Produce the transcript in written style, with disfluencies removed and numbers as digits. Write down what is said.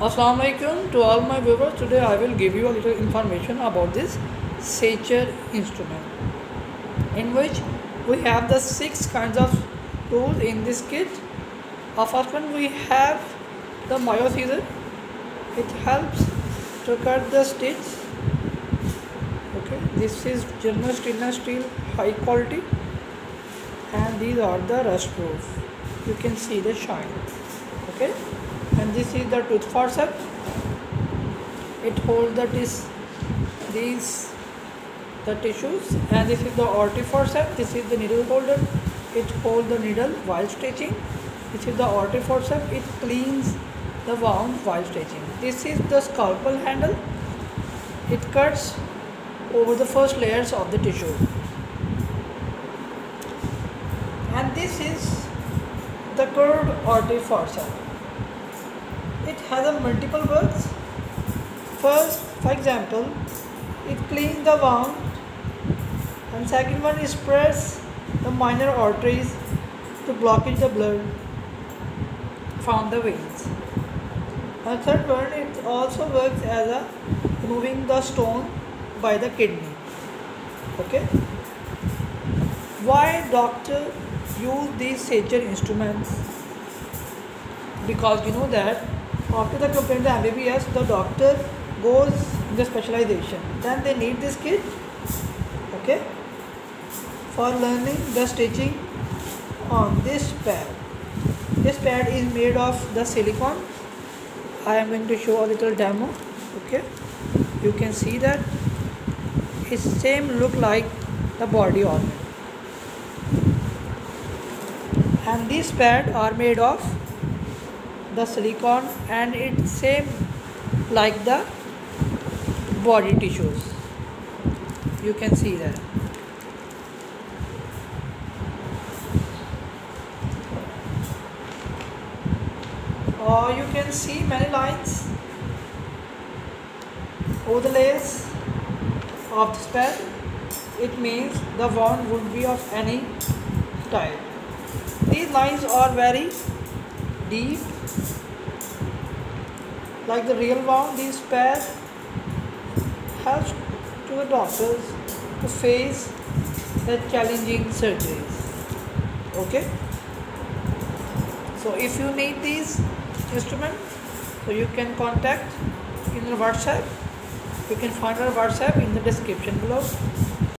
Assalamu alaikum to all my viewers. Today I will give you a little information about this suture instrument, in which we have the 6 kinds of tools in this kit. First one, we have the Mayo scissor. It helps to cut the stitch. Okay, this is German stainless steel, high quality, and these are the rust proof. You can see the shine. Okay, and this is the tooth forceps. It holds the tissues, and this is the orty forceps. This is the needle holder. It holds the needle while stitching. This is the orty forceps. It cleans the wound while stitching. This is the scalpel handle. It cuts over the first layers of the tissue. And this is the curved orty forceps. It has a multiple works. First, for example, it cleans the wound, and second one is press the minor arteries to blockage the blood from the veins. And third one, it also works as a removing the stone by the kidney. Okay. Why doctor use these suture instruments? Because you know that after the completing the MBBS, the doctor goes in the specialization. Then they need this kit, okay, for learning the stitching on this pad. This pad is made of the silicone. I am going to show a little demo. Okay, you can see that it same look like the body organ. And these pads are made of the silicone, and it's same like the body tissues. You can see that. Or you can see many lines over the layers of this pad. It means the wound would be of any type. These lines are very deep, like the real wound. These pads helps to the doctors to face the challenging surgeries. Okay, so if you need these instruments, so you can contact in the WhatsApp. You can find our WhatsApp in the description below.